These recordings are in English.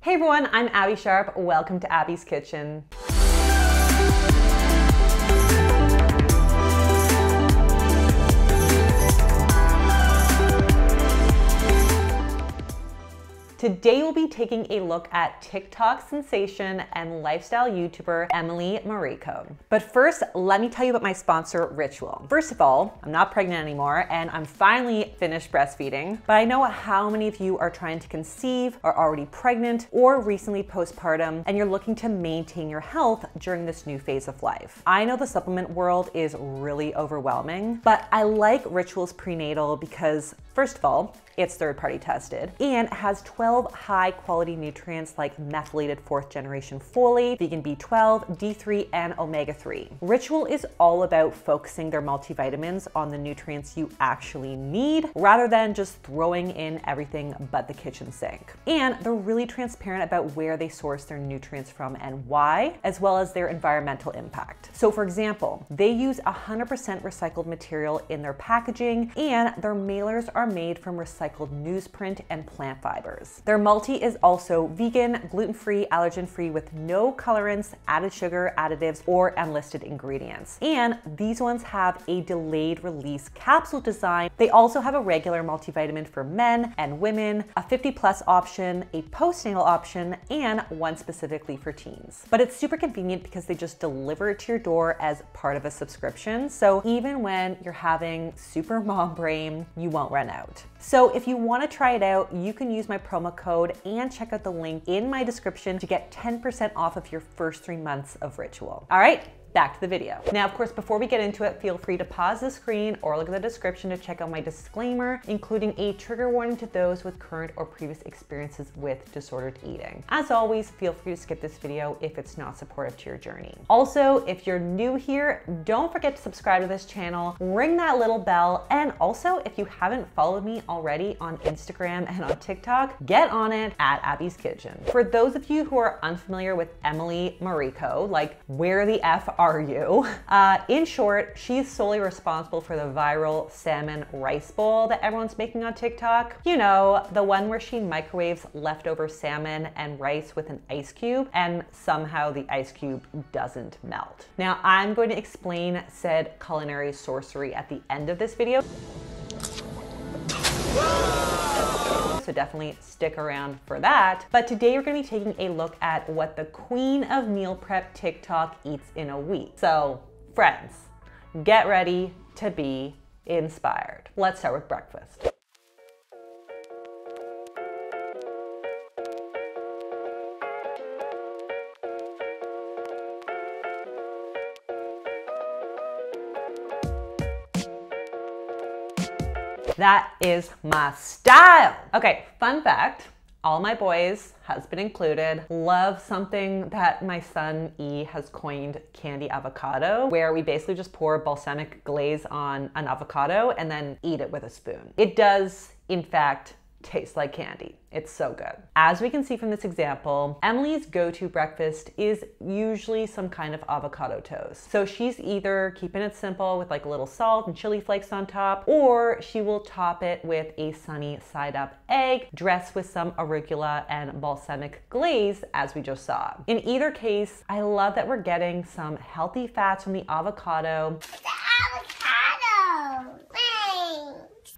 Hey everyone, I'm Abby Sharp. Welcome to Abby's Kitchen. Today we'll be taking a look at TikTok sensation and lifestyle YouTuber Emily Mariko. But first, let me tell you about my sponsor, Ritual. First of all, I'm not pregnant anymore and I'm finally finished breastfeeding, but I know how many of you are trying to conceive, are already pregnant, or recently postpartum, and you're looking to maintain your health during this new phase of life. I know the supplement world is really overwhelming, but I like Ritual's prenatal because, first of all, it's third-party tested and has 12 high-quality nutrients like methylated 4th generation folate, vegan B12, D3, and omega-3. Ritual is all about focusing their multivitamins on the nutrients you actually need rather than just throwing in everything but the kitchen sink. And they're really transparent about where they source their nutrients from and why, as well as their environmental impact. So for example, they use 100% recycled material in their packaging and their mailers are made from recycled newsprint and plant fibers. Their multi is also vegan, gluten-free, allergen-free with no colorants, added sugar, additives, or unlisted ingredients. And these ones have a delayed release capsule design. They also have a regular multivitamin for men and women, a 50+ option, a postnatal option, and one specifically for teens. But it's super convenient because they just deliver it to your door as part of a subscription. So even when you're having super mom brain, you won't run out. So if you want to try it out, you can use my promo code and check out the link in my description to get 10% off of your first 3 months of Ritual. All right, back to the video. Now, of course, before we get into it, feel free to pause the screen or look at the description to check out my disclaimer, including a trigger warning to those with current or previous experiences with disordered eating. As always, feel free to skip this video if it's not supportive to your journey. Also, if you're new here, don't forget to subscribe to this channel, ring that little bell, and also, if you haven't followed me already on Instagram and on TikTok, get on it at Abby's Kitchen. For those of you who are unfamiliar with Emily Mariko, like where the F are you? In short, she's solely responsible for the viral salmon rice bowl that everyone's making on TikTok. You know, the one where she microwaves leftover salmon and rice with an ice cube and somehow the ice cube doesn't melt. Now, I'm going to explain said culinary sorcery at the end of this video. So definitely stick around for that. But today we're gonna be taking a look at what the queen of meal prep TikTok eats in a week. So friends, get ready to be inspired. Let's start with breakfast. That is my style. Okay, fun fact, all my boys, husband included, love something that my son E has coined candy avocado, where we basically just pour balsamic glaze on an avocado and then eat it with a spoon. It does, in fact, taste like candy. It's so good. As we can see from this example, Emily's go-to breakfast is usually some kind of avocado toast. So she's either keeping it simple with like a little salt and chili flakes on top, or she will top it with a sunny side-up egg dressed with some arugula and balsamic glaze, as we just saw. In either case, I love that we're getting some healthy fats from the avocado.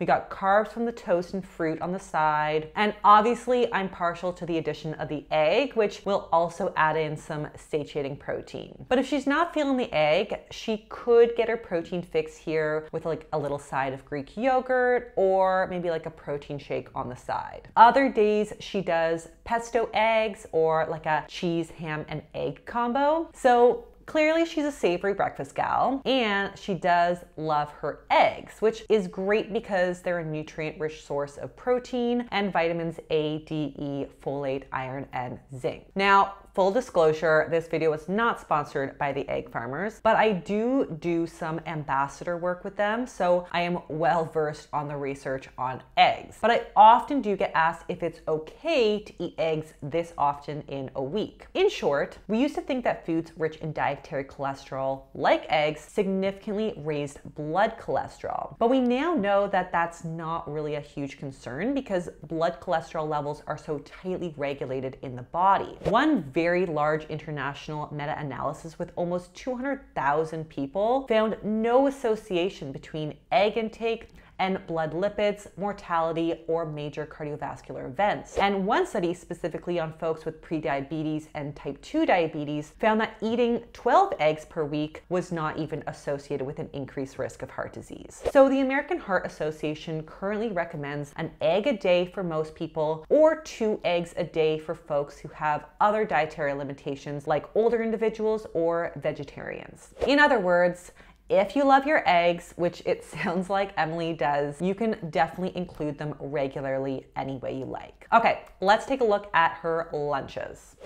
We got carbs from the toast and fruit on the side. And obviously I'm partial to the addition of the egg, which will also add in some satiating protein. But if she's not feeling the egg, she could get her protein fix here with like a little side of Greek yogurt or maybe like a protein shake on the side. Other days she does pesto eggs or like a cheese, ham, and egg combo. So clearly she's a savory breakfast gal, and she does love her eggs, which is great because they're a nutrient-rich source of protein and vitamins A, D, E, folate, iron, and zinc. Now, full disclosure, this video was not sponsored by the egg farmers, but I do some ambassador work with them, so I am well versed on the research on eggs. But I often do get asked if it's okay to eat eggs this often in a week. In short, we used to think that foods rich in dietary dietary cholesterol, like eggs, significantly raised blood cholesterol. But we now know that that's not really a huge concern because blood cholesterol levels are so tightly regulated in the body. One very large international meta-analysis with almost 200,000 people found no association between egg intake and blood lipids, mortality, or major cardiovascular events. And one study specifically on folks with prediabetes and type 2 diabetes found that eating 12 eggs per week was not even associated with an increased risk of heart disease. So the American Heart Association currently recommends an egg a day for most people, or 2 eggs a day for folks who have other dietary limitations like older individuals or vegetarians. In other words, if you love your eggs, which it sounds like Emily does, you can definitely include them regularly any way you like. Okay, let's take a look at her lunches.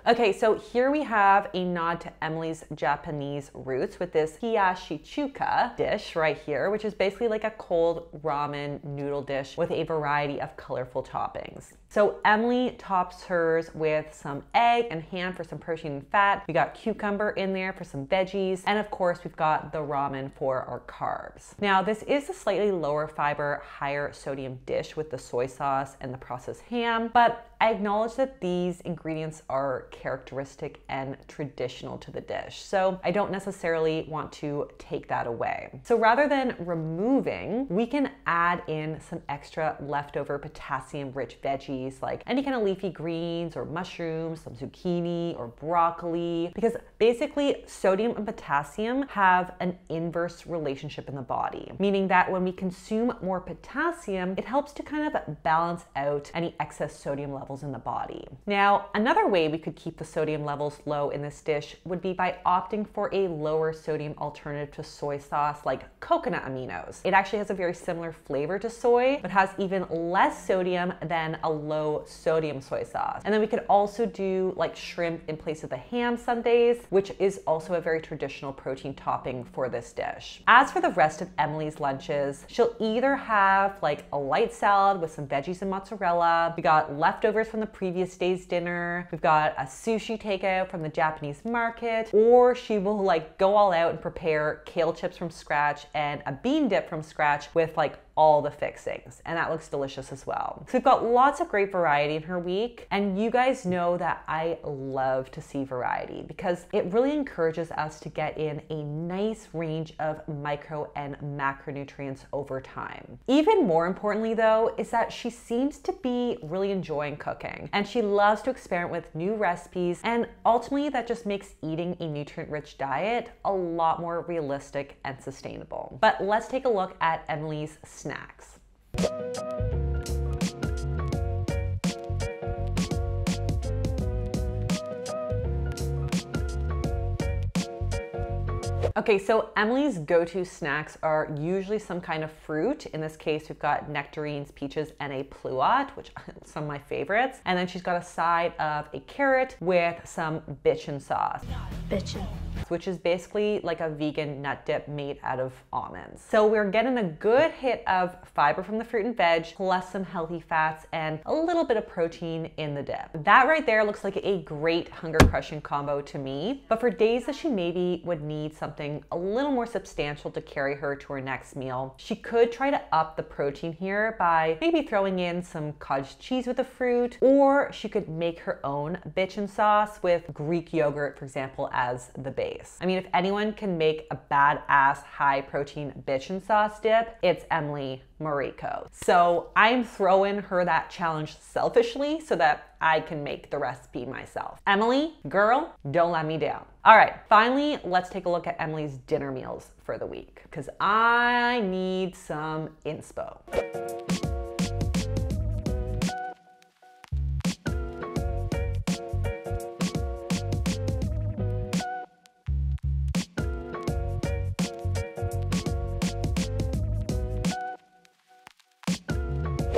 Okay, so here we have a nod to Emily's Japanese roots with this hiyashichuka dish right here, which is basically like a cold ramen noodle dish with a variety of colorful toppings. So Emily tops hers with some egg and ham for some protein and fat. We got cucumber in there for some veggies. And of course, we've got the ramen for our carbs. Now, this is a slightly lower fiber, higher sodium dish with the soy sauce and the processed ham, but I acknowledge that these ingredients are characteristic and traditional to the dish, so I don't necessarily want to take that away. So rather than removing, we can add in some extra leftover potassium-rich veggies like any kind of leafy greens or mushrooms, some zucchini or broccoli, because basically sodium and potassium have an inverse relationship in the body, meaning that when we consume more potassium, it helps to kind of balance out any excess sodium levels in the body. Now, another way we could keep the sodium levels low in this dish would be by opting for a lower sodium alternative to soy sauce like coconut aminos. It actually has a very similar flavor to soy, but has even less sodium than a low sodium soy sauce. And then we could also do like shrimp in place of the ham sundaes, which is also a very traditional protein topping for this dish. As for the rest of Emily's lunches, she'll either have like a light salad with some veggies and mozzarella. We got leftovers from the previous day's dinner. We've got a sushi takeout from the Japanese market, or she will like go all out and prepare kale chips from scratch and a bean dip from scratch with like all the fixings, and that looks delicious as well. So we've got lots of great variety in her week, and you guys know that I love to see variety because it really encourages us to get in a nice range of micro and macronutrients over time. Even more importantly though, is that she seems to be really enjoying cooking, and she loves to experiment with new recipes, and ultimately that just makes eating a nutrient-rich diet a lot more realistic and sustainable. But let's take a look at Emily's snacks. Okay, so Emily's go-to snacks are usually some kind of fruit. In this case, we've got nectarines, peaches, and a pluot, which are some of my favorites. And then she's got a side of a carrot with some bitchin sauce. Bitchin'. Which is basically like a vegan nut dip made out of almonds. So we're getting a good hit of fiber from the fruit and veg, plus some healthy fats and a little bit of protein in the dip. That right there looks like a great hunger crushing combo to me, but for days that she maybe would need something a little more substantial to carry her to her next meal, she could try to up the protein here by maybe throwing in some cottage cheese with the fruit, or she could make her own bitchin' sauce with Greek yogurt, for example, as the base. I mean, if anyone can make a badass high protein bitchin' sauce dip, it's Emily Mariko. So I'm throwing her that challenge selfishly so that I can make the recipe myself. Emily, girl, don't let me down. All right, finally, let's take a look at Emily's dinner meals for the week because I need some inspo.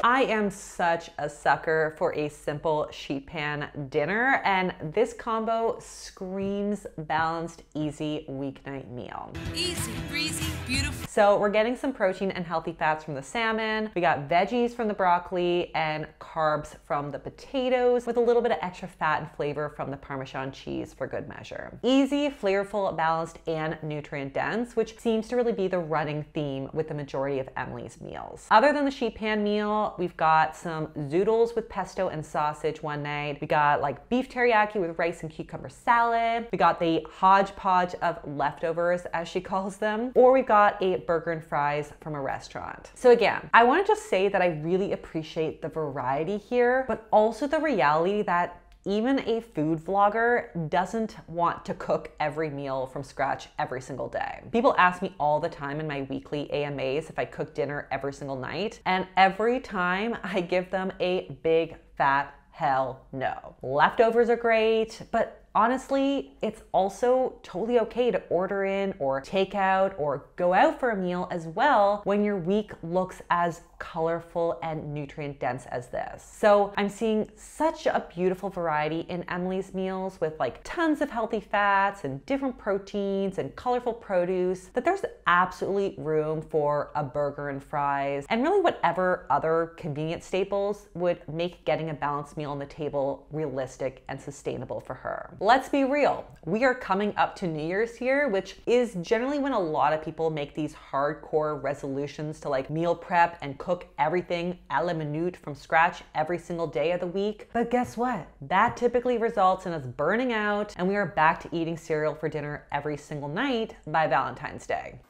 I am such a sucker for a simple sheet pan dinner, and this combo screams balanced, easy weeknight meal. Easy, breezy, beautiful. So we're getting some protein and healthy fats from the salmon. We got veggies from the broccoli and carbs from the potatoes with a little bit of extra fat and flavor from the Parmesan cheese for good measure. Easy, flavorful, balanced, and nutrient dense, which seems to really be the running theme with the majority of Emily's meals. Other than the sheet pan meal, we've got some zoodles with pesto and sausage one night. We got like beef teriyaki with rice and cucumber salad. We got the hodgepodge of leftovers, as she calls them, or we've got a burger and fries from a restaurant. So again, I want to just say that I really appreciate the variety here, but also the reality that even a food vlogger doesn't want to cook every meal from scratch every single day. People ask me all the time in my weekly AMAs if I cook dinner every single night, and every time I give them a big fat hell no. Leftovers are great, but honestly, it's also totally okay to order in or take out or go out for a meal as well when your week looks as colorful and nutrient dense as this. So I'm seeing such a beautiful variety in Emily's meals with like tons of healthy fats and different proteins and colorful produce that there's absolutely room for a burger and fries and really whatever other convenient staples would make getting a balanced meal on the table realistic and sustainable for her. Let's be real. We are coming up to New Year's here, which is generally when a lot of people make these hardcore resolutions to like meal prep and cook everything a la minute from scratch every single day of the week. But guess what? That typically results in us burning out and we are back to eating cereal for dinner every single night by Valentine's Day.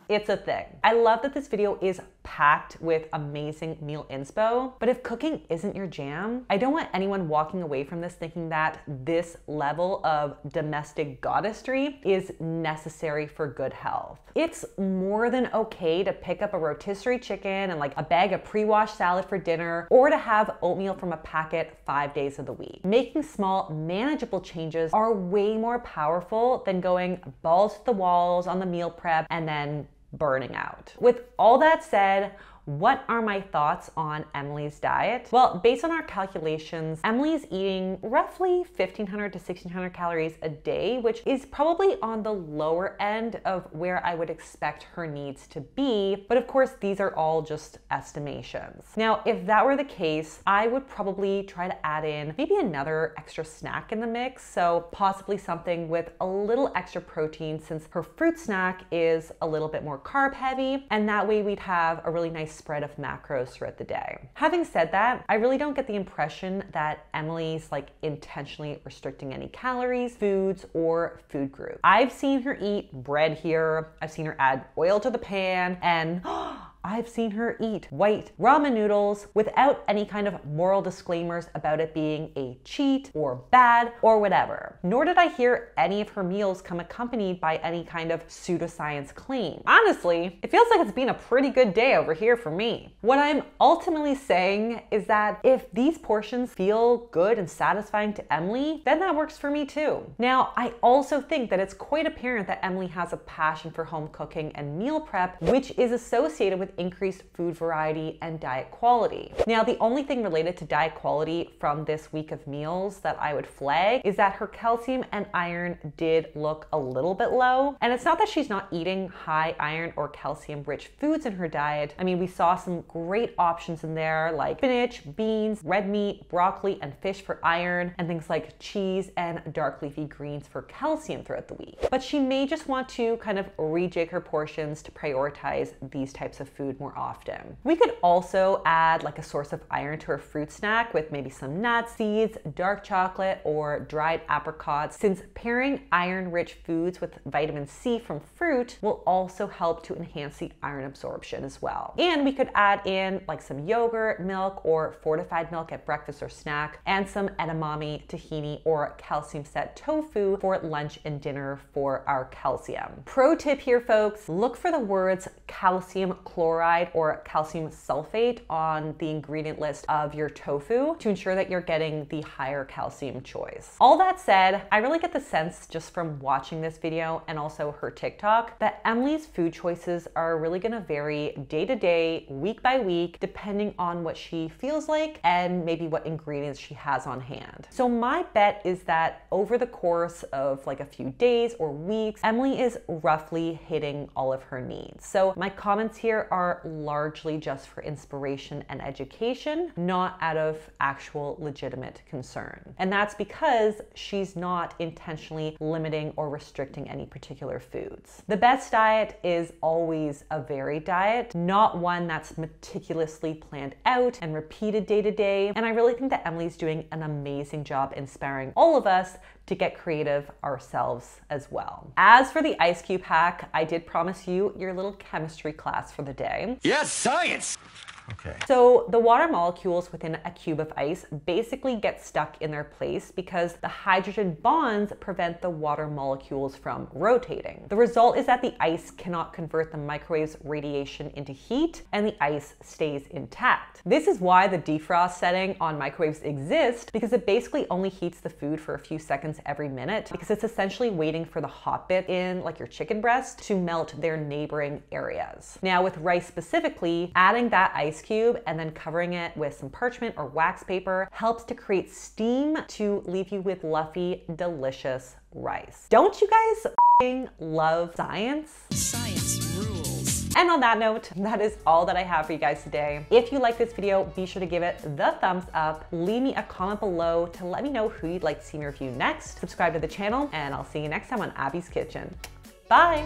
It's a thing. I love that this video is packed with amazing meal inspo, but if cooking isn't your jam, I don't want anyone walking away from this thinking that this level of domestic goddessry is necessary for good health. It's more than okay to pick up a rotisserie chicken and like a bag of pre-washed salad for dinner, or to have oatmeal from a packet 5 days of the week. Making small, manageable changes are way more powerful than going balls to the walls on the meal prep and then burning out. With all that said, what are my thoughts on Emily's diet? Well, based on our calculations, Emily's eating roughly 1,500 to 1,600 calories a day, which is probably on the lower end of where I would expect her needs to be. But of course, these are all just estimations. Now, if that were the case, I would probably try to add in maybe another extra snack in the mix. So possibly something with a little extra protein, since her fruit snack is a little bit more carb heavy. And that way we'd have a really nice spread of macros throughout the day. Having said that, I really don't get the impression that Emily's like intentionally restricting any calories, foods, or food group. I've seen her eat bread here. I've seen her add oil to the pan, and I've seen her eat white ramen noodles without any kind of moral disclaimers about it being a cheat or bad or whatever. Nor did I hear any of her meals come accompanied by any kind of pseudoscience claim. Honestly, it feels like it's been a pretty good day over here for me. What I'm ultimately saying is that if these portions feel good and satisfying to Emily, then that works for me too. Now, I also think that it's quite apparent that Emily has a passion for home cooking and meal prep, which is associated with increased food variety and diet quality. Now, the only thing related to diet quality from this week of meals that I would flag is that her calcium and iron did look a little bit low. And it's not that she's not eating high iron or calcium rich foods in her diet. I mean, we saw some great options in there like spinach, beans, red meat, broccoli, and fish for iron, and things like cheese and dark leafy greens for calcium throughout the week. But she may just want to kind of rejig her portions to prioritize these types of food more often. We could also add like a source of iron to her fruit snack with maybe some nuts, seeds, dark chocolate, or dried apricots, since pairing iron-rich foods with vitamin C from fruit will also help to enhance the iron absorption as well. And we could add in like some yogurt, milk, or fortified milk at breakfast or snack, and some edamame, tahini, or calcium set tofu for lunch and dinner for our calcium. Pro tip here, folks, look for the words calcium chloride or calcium sulfate on the ingredient list of your tofu to ensure that you're getting the higher calcium choice. All that said, I really get the sense just from watching this video and also her TikTok that Emily's food choices are really gonna vary day to day, week by week, depending on what she feels like and maybe what ingredients she has on hand. So my bet is that over the course of like a few days or weeks, Emily is roughly hitting all of her needs. So my comments here are largely just for inspiration and education, not out of actual legitimate concern. And that's because she's not intentionally limiting or restricting any particular foods. The best diet is always a varied diet, not one that's meticulously planned out and repeated day to day. And I really think that Emily's doing an amazing job inspiring all of us to get creative ourselves as well. As for the ice cube hack, I did promise you your little chemistry class for the day. Yes, science! Okay. So the water molecules within a cube of ice basically get stuck in their place because the hydrogen bonds prevent the water molecules from rotating. The result is that the ice cannot convert the microwave's radiation into heat and the ice stays intact. This is why the defrost setting on microwaves exists, because it basically only heats the food for a few seconds every minute because it's essentially waiting for the hot bit in like your chicken breast to melt their neighboring areas. Now with rice specifically, adding that ice cube and then covering it with some parchment or wax paper helps to create steam to leave you with fluffy, delicious rice. Don't you guys f***ing love science? Science rules. And on that note, that is all that I have for you guys today. If you like this video, be sure to give it the thumbs up. Leave me a comment below to let me know who you'd like to see me review next. Subscribe to the channel, and I'll see you next time on Abby's Kitchen. Bye.